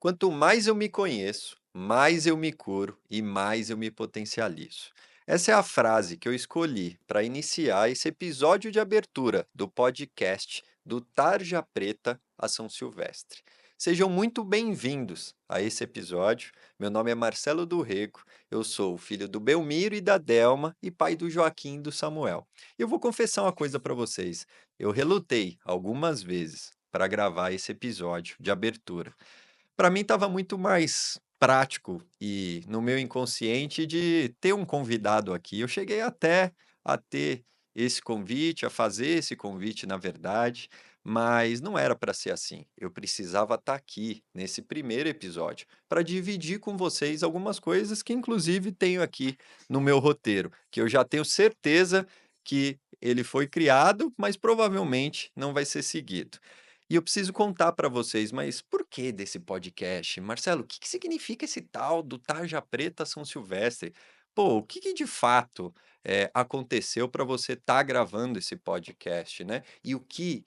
Quanto mais eu me conheço, mais eu me curo e mais eu me potencializo. Essa é a frase que eu escolhi para iniciar esse episódio de abertura do podcast do Tarja Preta a São Silvestre. Sejam muito bem-vindos a esse episódio. Meu nome é Marcelo do Rego, eu sou o filho do Belmiro e da Delma e pai do Joaquim e do Samuel. Eu vou confessar uma coisa para vocês: eu relutei algumas vezes para gravar esse episódio de abertura. Para mim estava muito mais prático e no meu inconsciente de ter um convidado aqui. Eu cheguei até a ter esse convite, a fazer esse convite, na verdade, mas não era para ser assim. Eu precisava estar aqui nesse primeiro episódio para dividir com vocês algumas coisas que, inclusive, tenho aqui no meu roteiro, que eu já tenho certeza que ele foi criado, mas provavelmente não vai ser seguido. E eu preciso contar para vocês, mas por que desse podcast? Marcelo, o que que significa esse tal do Tarja Preta São Silvestre? Pô, o que que de fato aconteceu para você estar gravando esse podcast, né? E o que,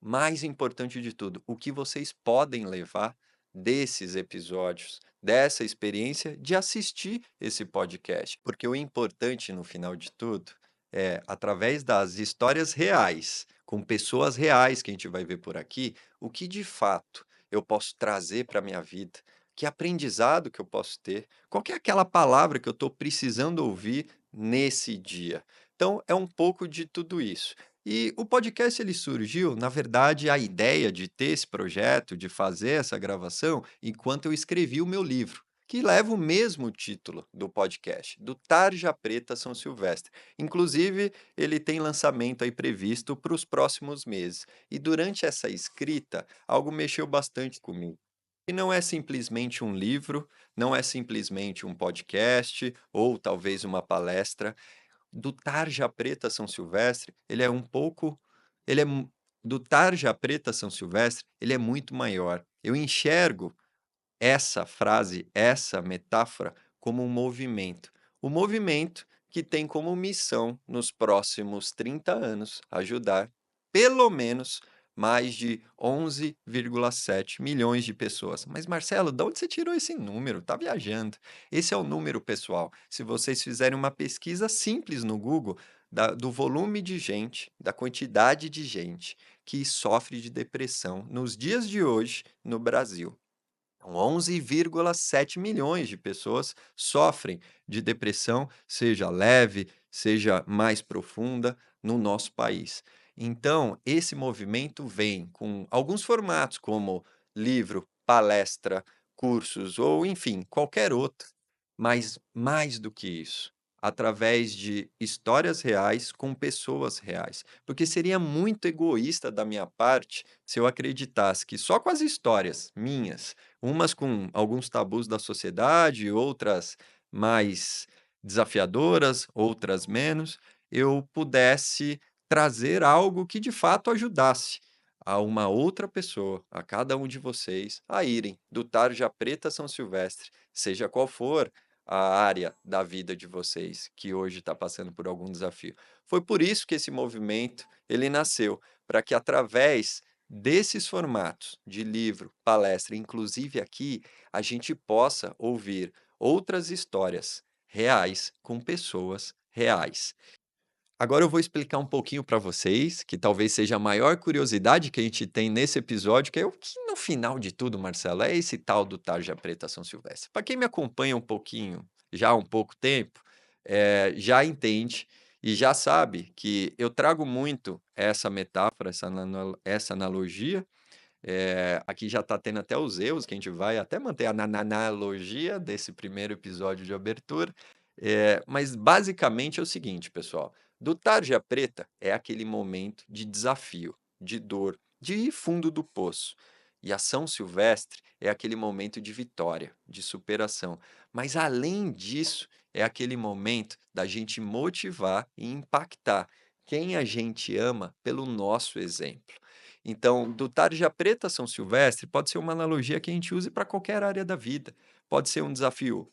mais importante de tudo, o que vocês podem levar desses episódios, dessa experiência de assistir esse podcast? Porque o importante no final de tudo é, através das histórias reais, com pessoas reais que a gente vai ver por aqui, o que de fato eu posso trazer para a minha vida, que aprendizado que eu posso ter, qual que é aquela palavra que eu estou precisando ouvir nesse dia. Então, é um pouco de tudo isso. E o podcast ele surgiu, na verdade, a ideia de ter esse projeto, de fazer essa gravação, enquanto eu escrevi o meu livro, que leva o mesmo título do podcast, do Tarja Preta São Silvestre. Inclusive, ele tem lançamento aí previsto para os próximos meses. E durante essa escrita, algo mexeu bastante comigo. E não é simplesmente um livro, não é simplesmente um podcast ou talvez uma palestra. Do Tarja Preta São Silvestre, ele é um pouco, ele é mu- do Tarja Preta São Silvestre, ele é muito maior. Eu enxergo essa frase, essa metáfora, como um movimento. O movimento que tem como missão, nos próximos 30 anos, ajudar pelo menos mais de 11,7 milhões de pessoas. Mas, Marcelo, de onde você tirou esse número? Tá viajando. Esse é o número, pessoal. Se vocês fizerem uma pesquisa simples no Google, do volume de gente, da quantidade de gente que sofre de depressão nos dias de hoje no Brasil. 11,7 milhões de pessoas sofrem de depressão, seja leve, seja mais profunda, no nosso país. Então, esse movimento vem com alguns formatos, como livro, palestra, cursos ou, enfim, qualquer outro, mas mais do que isso, através de histórias reais com pessoas reais. Porque seria muito egoísta da minha parte se eu acreditasse que só com as histórias minhas, umas com alguns tabus da sociedade, outras mais desafiadoras, outras menos, eu pudesse trazer algo que de fato ajudasse a uma outra pessoa, a cada um de vocês, a irem do Tarja Preta a São Silvestre, seja qual for a área da vida de vocês que hoje está passando por algum desafio. Foi por isso que esse movimento ele nasceu, para que através desses formatos de livro, palestra, inclusive aqui, a gente possa ouvir outras histórias reais com pessoas reais. Agora eu vou explicar um pouquinho para vocês, que talvez seja a maior curiosidade que a gente tem nesse episódio, que é o que no final de tudo, Marcelo, é esse tal do Tarja Preta São Silvestre. Para quem me acompanha um pouquinho, já há um pouco tempo, já entende e já sabe que eu trago muito essa metáfora, essa analogia. Aqui já está tendo até os erros, que a gente vai até manter a analogia desse primeiro episódio de abertura. Mas basicamente é o seguinte, pessoal. Do Tarja Preta é aquele momento de desafio, de dor, de ir fundo do poço. E a São Silvestre é aquele momento de vitória, de superação. Mas além disso, é aquele momento da gente motivar e impactar quem a gente ama pelo nosso exemplo. Então, do Tarja Preta a São Silvestre pode ser uma analogia que a gente use para qualquer área da vida. Pode ser um desafio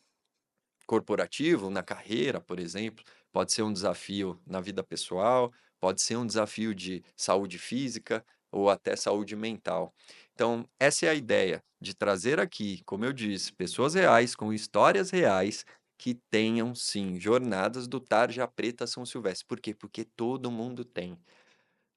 corporativo, na carreira, por exemplo, pode ser um desafio na vida pessoal, pode ser um desafio de saúde física, ou até saúde mental. Então, essa é a ideia de trazer aqui, como eu disse, pessoas reais, com histórias reais, que tenham sim jornadas do Tarja Preta a São Silvestre. Por quê? Porque todo mundo tem.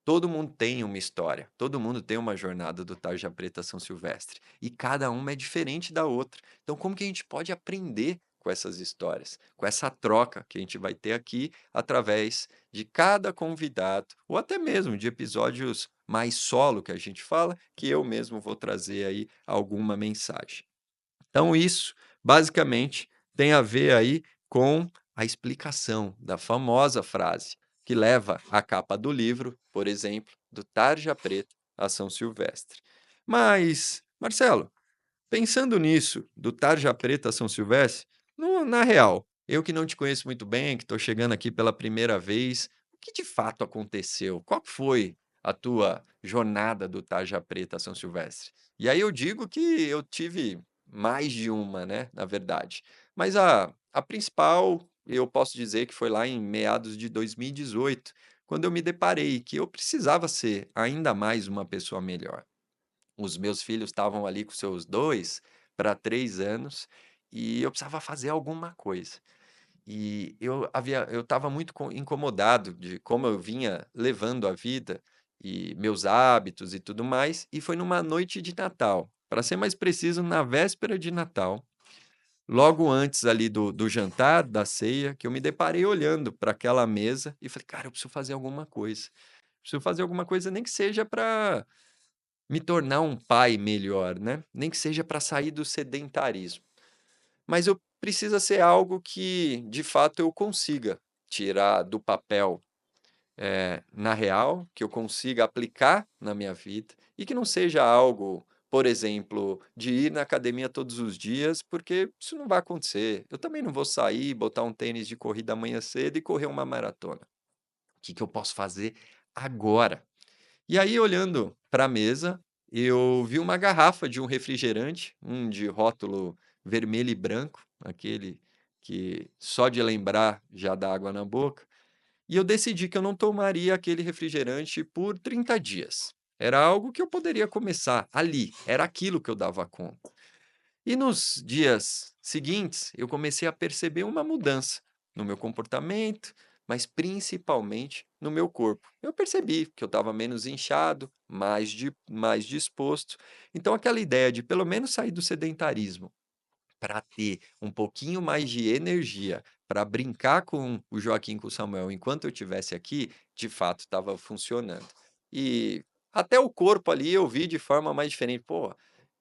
Todo mundo tem uma história, todo mundo tem uma jornada do Tarja Preta a São Silvestre, e cada uma é diferente da outra. Então, como que a gente pode aprender com essas histórias, com essa troca que a gente vai ter aqui através de cada convidado, ou até mesmo de episódios mais solo que a gente fala, que eu mesmo vou trazer aí alguma mensagem. Então isso, basicamente, tem a ver aí com a explicação da famosa frase que leva à capa do livro, por exemplo, do Tarja Preta a São Silvestre. Mas, Marcelo, pensando nisso, do Tarja Preta a São Silvestre, na real, eu que não te conheço muito bem, que estou chegando aqui pela primeira vez, o que de fato aconteceu? Qual que foi a tua jornada do Tarja Preta a São Silvestre? E aí eu digo que eu tive mais de uma, né, na verdade. Mas a principal, eu posso dizer que foi lá em meados de 2018, quando eu me deparei que eu precisava ser ainda mais uma pessoa melhor. Os meus filhos estavam ali com seus 2 para 3 anos, e eu precisava fazer alguma coisa. E eu estava muito incomodado de como eu vinha levando a vida, e meus hábitos e tudo mais, e foi numa noite de Natal, para ser mais preciso, na véspera de Natal, logo antes ali do jantar, da ceia, que eu me deparei olhando para aquela mesa e falei: "Cara, eu preciso fazer alguma coisa. Preciso fazer alguma coisa, nem que seja para me tornar um pai melhor, né, nem que seja para sair do sedentarismo. Mas eu precisa ser algo que, de fato, eu consiga tirar do papel, na real, que eu consiga aplicar na minha vida e que não seja algo, por exemplo, de ir na academia todos os dias, porque isso não vai acontecer. Eu também não vou sair, botar um tênis de corrida amanhã cedo e correr uma maratona. O que que eu posso fazer agora? E aí, olhando para a mesa, eu vi uma garrafa de um refrigerante, um de rótulo vermelho e branco, aquele que só de lembrar já dá água na boca, e eu decidi que eu não tomaria aquele refrigerante por 30 dias. Era algo que eu poderia começar ali, era aquilo que eu dava conta. E nos dias seguintes, eu comecei a perceber uma mudança no meu comportamento, mas principalmente no meu corpo. Eu percebi que eu estava menos inchado, mais disposto. Então, aquela ideia de pelo menos sair do sedentarismo para ter um pouquinho mais de energia para brincar com o Joaquim, com o Samuel, enquanto eu estivesse aqui, de fato estava funcionando. E até o corpo ali eu vi de forma mais diferente. Pô,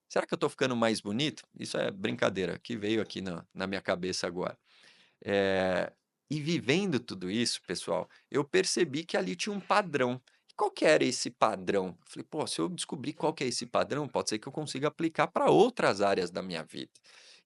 será que eu estou ficando mais bonito? Isso é brincadeira, que veio aqui na minha cabeça agora. Eh, e vivendo tudo isso, pessoal, eu percebi que ali tinha um padrão. E qual que era esse padrão? Falei: "Pô, se eu descobrir qual que é esse padrão, pode ser que eu consiga aplicar para outras áreas da minha vida".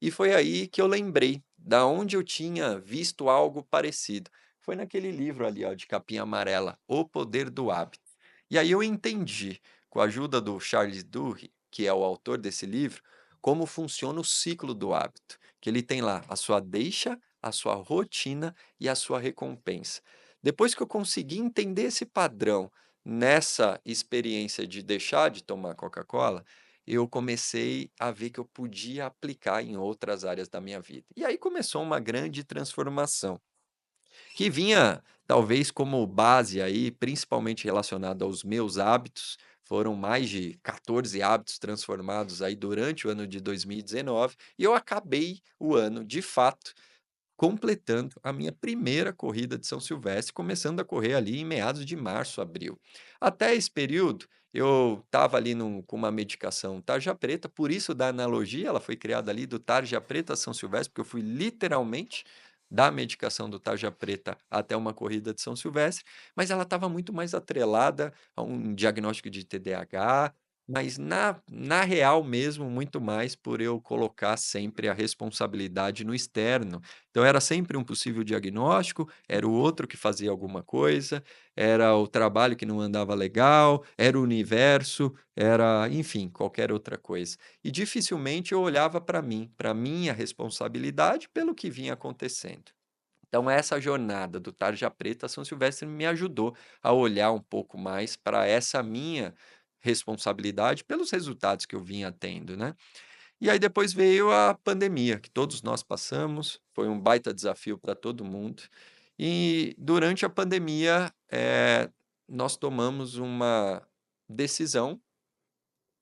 E foi aí que eu lembrei da onde eu tinha visto algo parecido. Foi naquele livro ali, ó, de capinha amarela, O Poder do Hábito. E aí eu entendi, com a ajuda do Charles Duhigg, que é o autor desse livro, como funciona o ciclo do hábito, que ele tem lá a sua deixa, a sua rotina e a sua recompensa. Depois que eu consegui entender esse padrão nessa experiência de deixar de tomar Coca-Cola, eu comecei a ver que eu podia aplicar em outras áreas da minha vida. E aí começou uma grande transformação. Que vinha talvez como base aí, principalmente relacionado aos meus hábitos, foram mais de 14 hábitos transformados aí durante o ano de 2019, e eu acabei o ano, de fato, completando a minha primeira corrida de São Silvestre, começando a correr ali em meados de março, abril. Até esse período, eu estava ali com uma medicação tarja preta, por isso da analogia, ela foi criada ali do tarja preta a São Silvestre, porque eu fui literalmente da medicação do tarja preta até uma corrida de São Silvestre, mas ela estava muito mais atrelada a um diagnóstico de TDAH, mas na real mesmo, muito mais por eu colocar sempre a responsabilidade no externo. Então era sempre um possível diagnóstico, era o outro que fazia alguma coisa, era o trabalho que não andava legal, era o universo, era, enfim, qualquer outra coisa. E dificilmente eu olhava para mim, para minha responsabilidade pelo que vinha acontecendo. Então essa jornada do Tarja Preta a São Silvestre me ajudou a olhar um pouco mais para essa minha responsabilidade pelos resultados que eu vinha tendo, né. E aí depois veio a pandemia, que todos nós passamos, foi um baita desafio para todo mundo. E durante a pandemia, nós tomamos uma decisão,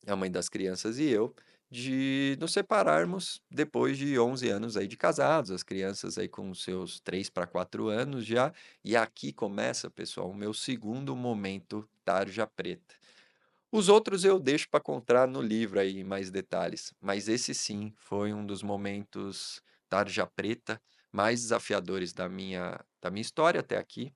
a mãe das crianças e eu, de nos separarmos depois de 11 anos aí de casados, as crianças aí com seus 3 para 4 anos já. E aqui começa, pessoal, o meu segundo momento tarja preta. Os outros eu deixo para contar no livro aí mais detalhes, mas esse sim foi um dos momentos tarja preta mais desafiadores da minha história até aqui.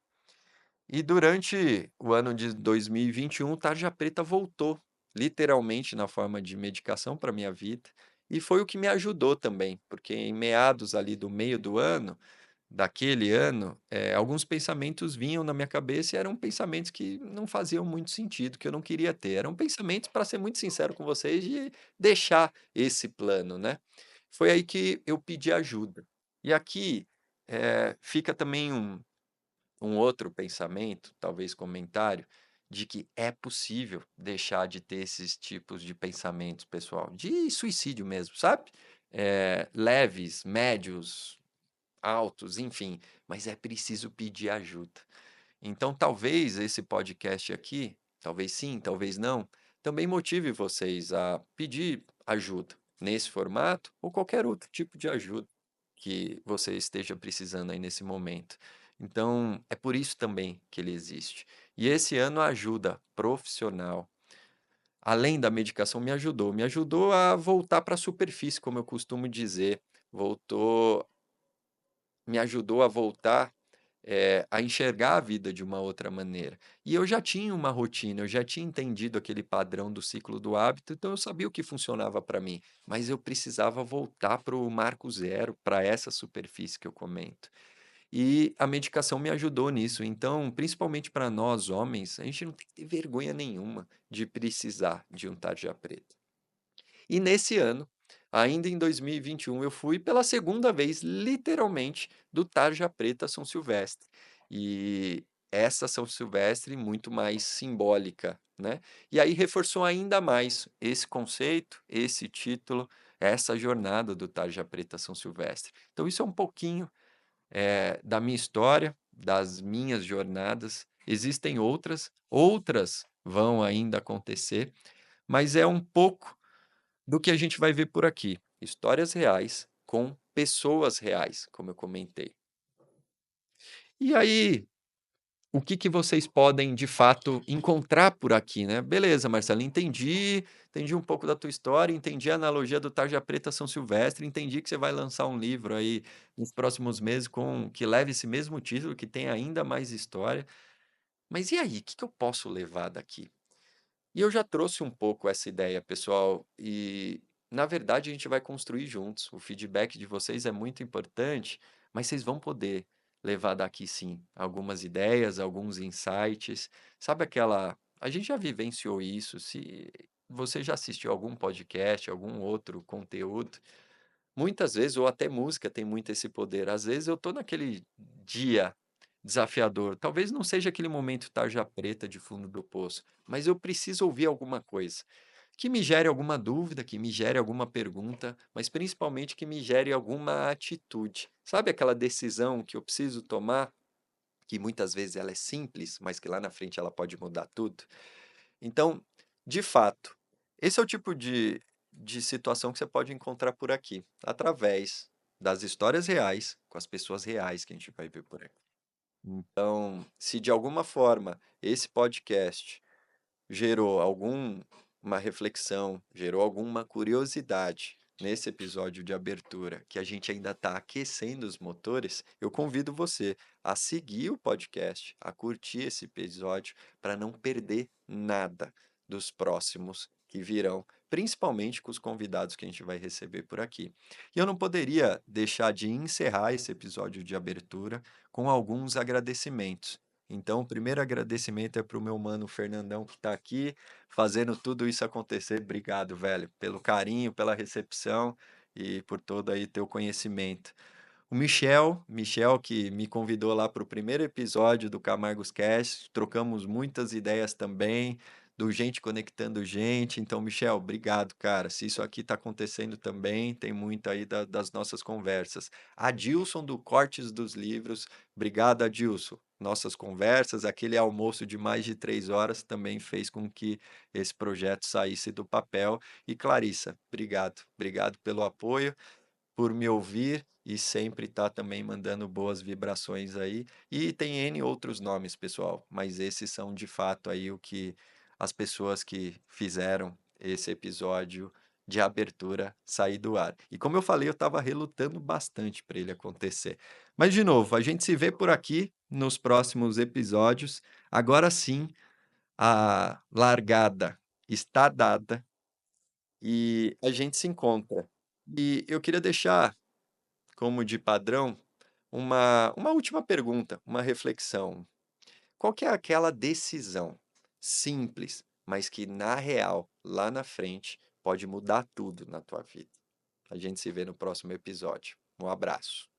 E durante o ano de 2021, tarja preta voltou, literalmente na forma de medicação para minha vida, e foi o que me ajudou também, porque em meados ali do meio do ano, daquele ano, alguns pensamentos vinham na minha cabeça e eram pensamentos que não faziam muito sentido, que eu não queria ter. Eram pensamentos, para ser muito sincero com vocês, de deixar esse plano, né. Foi aí que eu pedi ajuda. E aqui, fica também um outro pensamento, talvez comentário, de que é possível deixar de ter esses tipos de pensamentos, pessoal, de suicídio mesmo, sabe. Leves, médios, altos, enfim, mas é preciso pedir ajuda. Então, talvez esse podcast aqui, talvez sim, talvez não, também motive vocês a pedir ajuda nesse formato ou qualquer outro tipo de ajuda que você esteja precisando aí nesse momento. Então, é por isso também que ele existe. E esse ano a ajuda profissional, além da medicação, me ajudou a voltar para a superfície, como eu costumo dizer, voltou me ajudou a voltar, a enxergar a vida de uma outra maneira. E eu já tinha uma rotina, eu já tinha entendido aquele padrão do ciclo do hábito, então eu sabia o que funcionava para mim, mas eu precisava voltar para o marco zero, para essa superfície que eu comento. E a medicação me ajudou nisso, então, principalmente para nós homens, a gente não tem que ter vergonha nenhuma de precisar de um tarja preta. E nesse ano, ainda em 2021, eu fui pela segunda vez, literalmente, do Tarja Preta São Silvestre. E essa São Silvestre muito mais simbólica, né. E aí reforçou ainda mais esse conceito, esse título, essa jornada do Tarja Preta São Silvestre. Então isso é um pouquinho, da minha história, das minhas jornadas. Existem outras vão ainda acontecer, mas é um pouco do que a gente vai ver por aqui. Histórias reais com pessoas reais, como eu comentei. E aí, o que que vocês podem de fato encontrar por aqui, né? Beleza, Marcelo, entendi um pouco da tua história, entendi a analogia do Tarja Preta São Silvestre, entendi que você vai lançar um livro aí nos próximos meses com que leve esse mesmo título, que tem ainda mais história. Mas e aí, o que que eu posso levar daqui? E eu já trouxe um pouco essa ideia, pessoal, e na verdade a gente vai construir juntos. O feedback de vocês é muito importante, mas vocês vão poder levar daqui sim algumas ideias, alguns insights. Sabe aquela. A gente já vivenciou isso. Se você já assistiu algum podcast, algum outro conteúdo, muitas vezes, ou até música tem muito esse poder. Às vezes eu tô naquele dia desafiador, talvez não seja aquele momento tarja preta de fundo do poço, mas eu preciso ouvir alguma coisa que me gere alguma dúvida, que me gere alguma pergunta, mas principalmente que me gere alguma atitude. Sabe aquela decisão que eu preciso tomar, que muitas vezes ela é simples, mas que lá na frente ela pode mudar tudo? Então, de fato, esse é o tipo de situação que você pode encontrar por aqui, através das histórias reais, com as pessoas reais que a gente vai ver por aqui. Então, se de alguma forma esse podcast gerou alguma reflexão, gerou alguma curiosidade nesse episódio de abertura, que a gente ainda está aquecendo os motores, eu convido você a seguir o podcast, a curtir esse episódio, para não perder nada dos próximos que virão, principalmente com os convidados que a gente vai receber por aqui. E eu não poderia deixar de encerrar esse episódio de abertura com alguns agradecimentos. Então, o primeiro agradecimento é para o meu mano Fernandão, que está aqui fazendo tudo isso acontecer. Obrigado, velho, pelo carinho, pela recepção e por todo aí teu conhecimento. O Michel que me convidou lá para o primeiro episódio do Camargos Cast, trocamos muitas ideias também do Gente Conectando Gente. Então, Michel, obrigado, cara. Se isso aqui está acontecendo também, tem muito aí das nossas conversas. Adilson do Cortes dos Livros, obrigado, Adilson. Nossas conversas, aquele almoço de mais de 3 horas também fez com que esse projeto saísse do papel. E Clarissa, obrigado. Obrigado pelo apoio, por me ouvir e sempre estar também mandando boas vibrações aí. E tem N outros nomes, pessoal, mas esses são de fato aí o que as pessoas que fizeram esse episódio de abertura sair do ar. E como eu falei, eu estava relutando bastante para ele acontecer. Mas, de novo, a gente se vê por aqui nos próximos episódios. Agora sim, a largada está dada e a gente se encontra. E eu queria deixar como de padrão, uma última pergunta, uma reflexão. Qual que é aquela decisão simples, mas que na real, lá na frente, pode mudar tudo na tua vida? A gente se vê no próximo episódio. Um abraço.